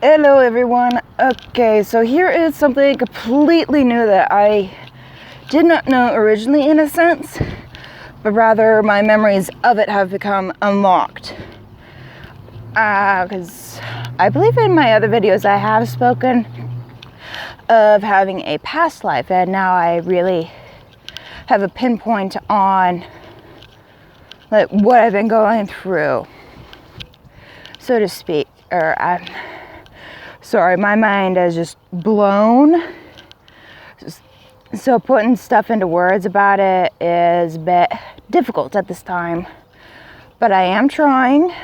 Hello everyone. Okay, so here is something completely new that I did not know originally in a sense, but rather my memories of it have become unlocked. Because I believe in my other videos I have spoken of having a past life, and now I really have a pinpoint on like what I've been going through, so to speak. Sorry, my mind is just blown. So putting stuff into words about it is a bit difficult at this time. But I am trying.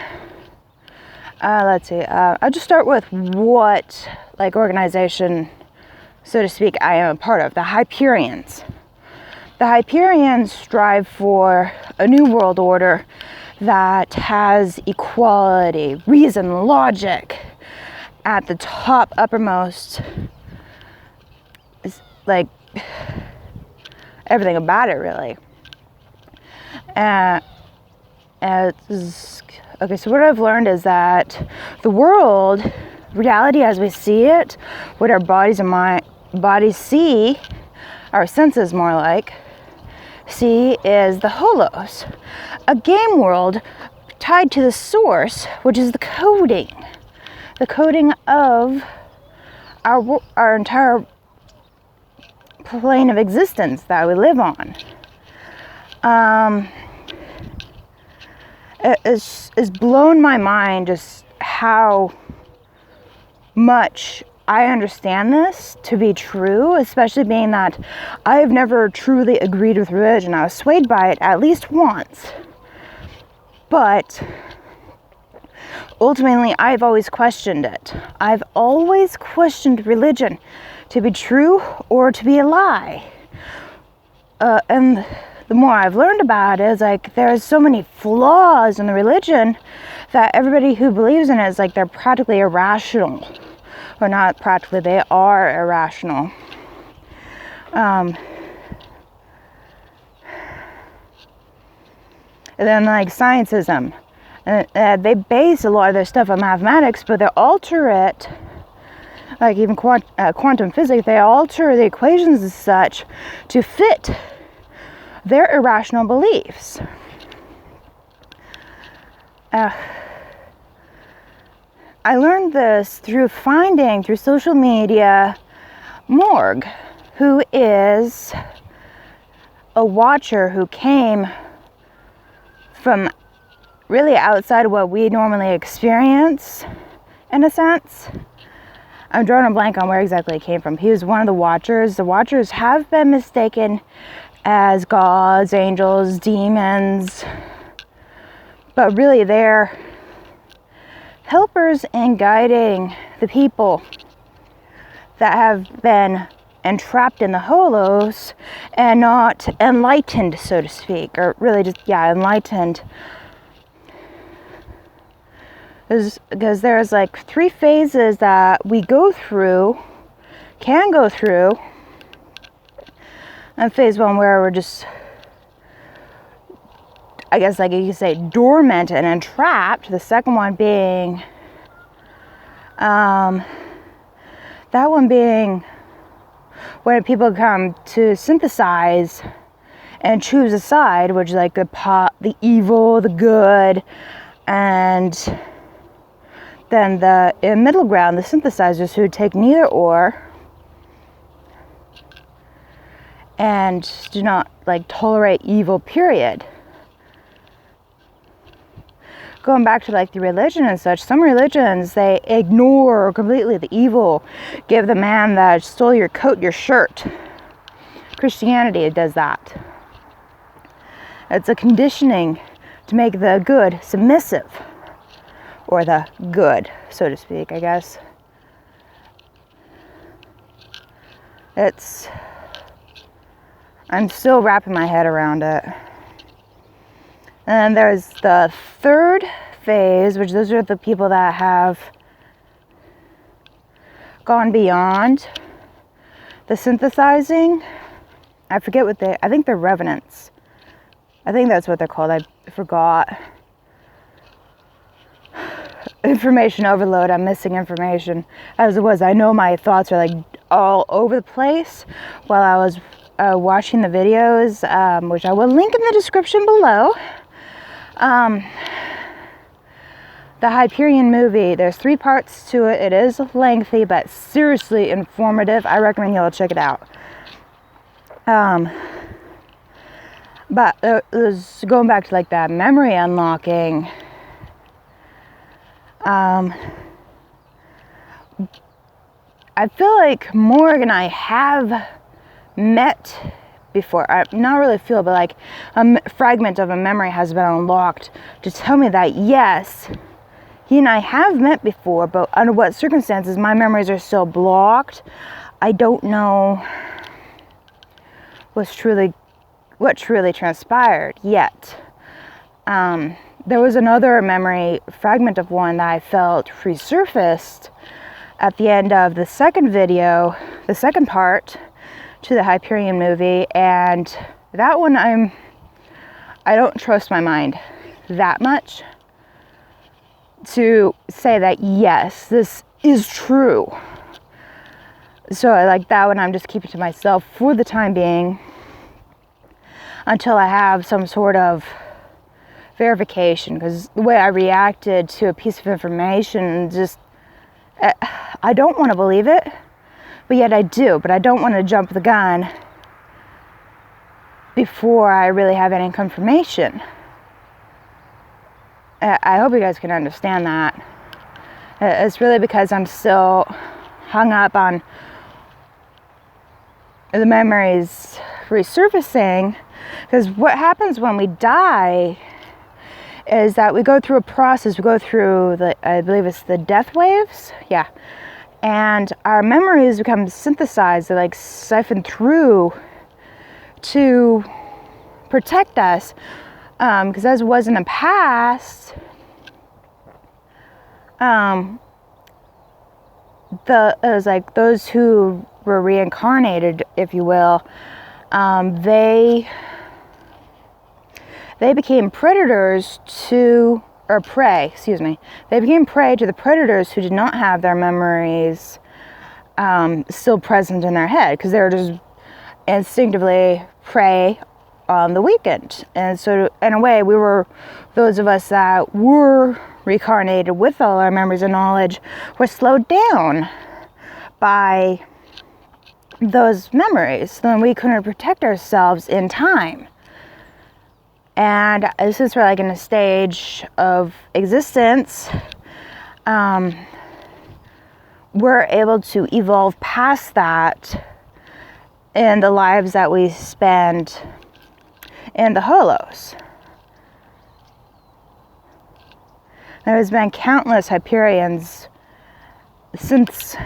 Let's see. I'll just start with what organization, so to speak, I am a part of. The Hyperians. The Hyperians strive for a new world order that has equality, reason, logic at the top, uppermost. It's like everything about it, really. Okay, so what I've learned is that the world, reality as we see it, what our bodies see, our senses more like, see is the holos, a game world tied to the source, which is the coding of our entire plane of existence that we live on. It's blown my mind just how much I understand this to be true, especially being that I have never truly agreed with religion. I was swayed by it at least once, but ultimately I've always questioned it. I've always questioned religion to be true or to be a lie. And the more I've learned about it, is there's so many flaws in the religion that everybody who believes in it is they're practically irrational. Or not practically, they are irrational. And then scientism. They base a lot of their stuff on mathematics, but they alter it, even quantum physics, they alter the equations as such to fit their irrational beliefs. I learned this through social media, Morg, who is a watcher who came from really outside of what we normally experience, in a sense. I'm drawing a blank on where exactly he came from. He was one of the watchers. The watchers have been mistaken as gods, angels, demons, but really they're helpers in guiding the people that have been entrapped in the holos and not enlightened, so to speak, or really just, enlightened. Because there's 3 phases that we can go through. And phase 1 where we're just, I guess you could say, dormant and entrapped. The second one being, that one being when people come to synthesize and choose a side, which is the evil, the good, and then the middle ground, the synthesizers who take neither or and do not tolerate evil, period. Going back to the religion and such, some religions, they ignore completely the evil. Give the man that stole your coat your shirt. Christianity does that. It's a conditioning to make the good submissive, or the good, so to speak, I guess. I'm still wrapping my head around it. And then there's the third phase, which those are the people that have gone beyond the synthesizing. I forget I think they're Revenants. I think that's what they're called. I forgot. information overload. I'm missing information as it was. I know my thoughts are like all over the place while I was watching the videos, which I will link in the description below. The Hyperion movie, there's 3 parts to it. It is lengthy, but seriously informative. I recommend you all check it out. But it was going back to like that memory unlocking. I feel like Morg and I have met before. Not really feel, but like a fragment of a memory has been unlocked to tell me that yes, he and I have met before, but under what circumstances my memories are still blocked. I don't know what truly transpired yet. There was another memory fragment of one that I felt resurfaced at the end of the second video, the second part to the Hyperion movie, and that one I don't trust my mind that much to say that yes, this is true. So I like that one. I'm just keeping to myself for the time being until I have some sort of verification, because the way I reacted to a piece of information, just I don't want to believe it, but yet I do. But I don't want to jump the gun before I really have any confirmation. I hope you guys can understand that. It's really because I'm still hung up on the memories resurfacing, because what happens when we die is that we go through a process. We go through I believe it's the death waves, yeah, and our memories become synthesized. They're like siphoned through to protect us, because as was in the past, it was like those who were reincarnated, if you will, they became predators to, or prey, excuse me. They became prey to the predators who did not have their memories still present in their head, because they were just instinctively prey on the weekend. And so in a way, we were, those of us that were reincarnated with all our memories and knowledge, were slowed down by those memories. So then we couldn't protect ourselves in time. And since we're like in a stage of existence, we're able to evolve past that in the lives that we spend in the hollows. There's been countless Hyperions since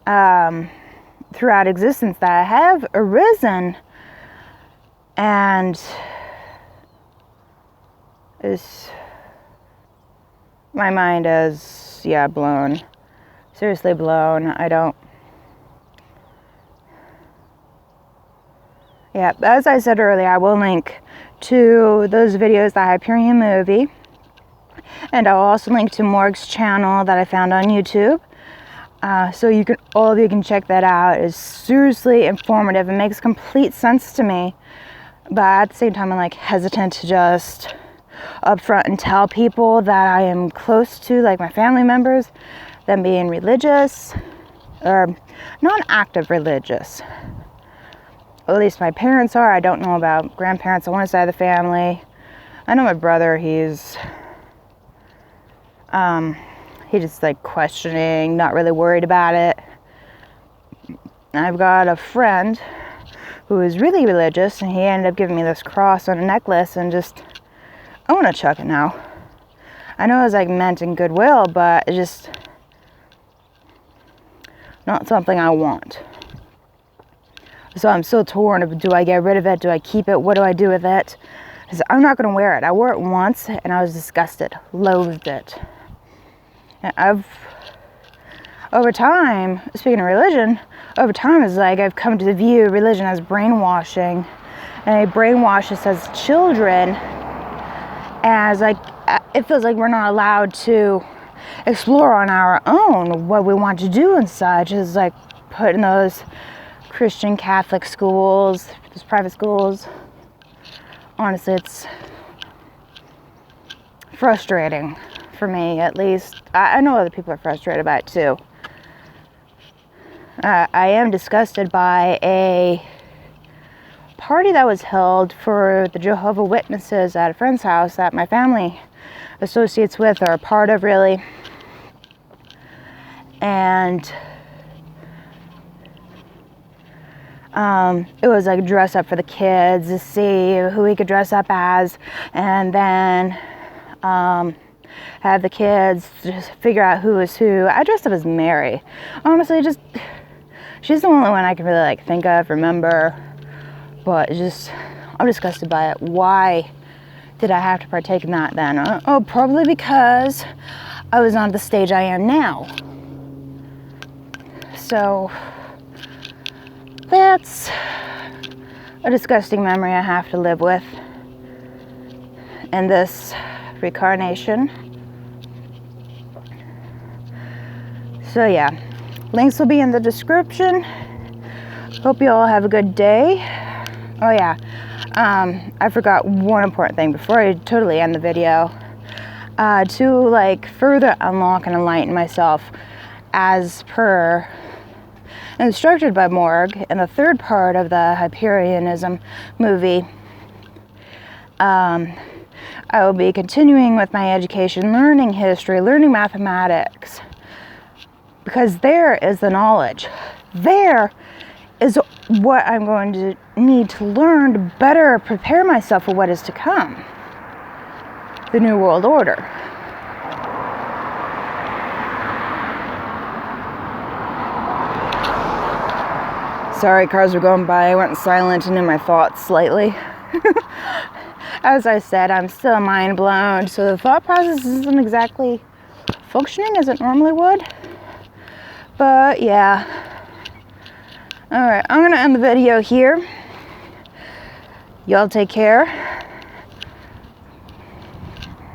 throughout existence that have arisen, and my mind is blown, seriously blown. As I said earlier, I will link to those videos, the Hyperion movie, and I'll also link to Morg's channel that I found on YouTube. So all of you can check that out. It's seriously informative. It makes complete sense to me, but at the same time, I'm like hesitant to just upfront and tell people that I am close to, like my family members, them being religious or non-active religious. At least my parents are. I don't know about grandparents on one side of the family. I know my brother, he's just like questioning, not really worried about it. I've got a friend who is really religious, and he ended up giving me this cross on a necklace, and just, I want to chuck it now. I know it was like meant in goodwill, but it's just not something I want. So I'm still torn. Do I get rid of it? Do I keep it? What do I do with it? Because I'm not going to wear it. I wore it once, and I was disgusted, loathed it. And over time, speaking of religion, over time it's like I've come to view religion as brainwashing, and it brainwashes as children as like it feels like we're not allowed to explore on our own what we want to do and such. Is like put in those Christian Catholic schools, those private schools. Honestly, it's frustrating for me, at least. I know other people are frustrated by it too. I am disgusted by a party that was held for the Jehovah's Witnesses at a friend's house that my family associates with, or a part of, really. And it was like dress up for the kids to see who we could dress up as, and then have the kids just figure out who is who. I dressed up as Mary. Honestly, just she's the only one I can really like think of, remember. But just, I'm disgusted by it. Why did I have to partake in that then? Oh, probably because I was on the stage I am now. So that's a disgusting memory I have to live with in this reincarnation. So yeah, links will be in the description. Hope you all have a good day. Oh yeah, I forgot one important thing before I totally end the video. To like further unlock and enlighten myself, as per instructed by Morg in the third part of the Hyperianism movie, I will be continuing with my education, learning history, learning mathematics, because there is the knowledge. There is what I'm going to need to learn to better prepare myself for what is to come. The New World Order. Sorry, cars were going by. I went silent and in my thoughts slightly. As I said, I'm still mind blown, so the thought process isn't exactly functioning as it normally would. But yeah. Alright, I'm going to end the video here. Y'all take care.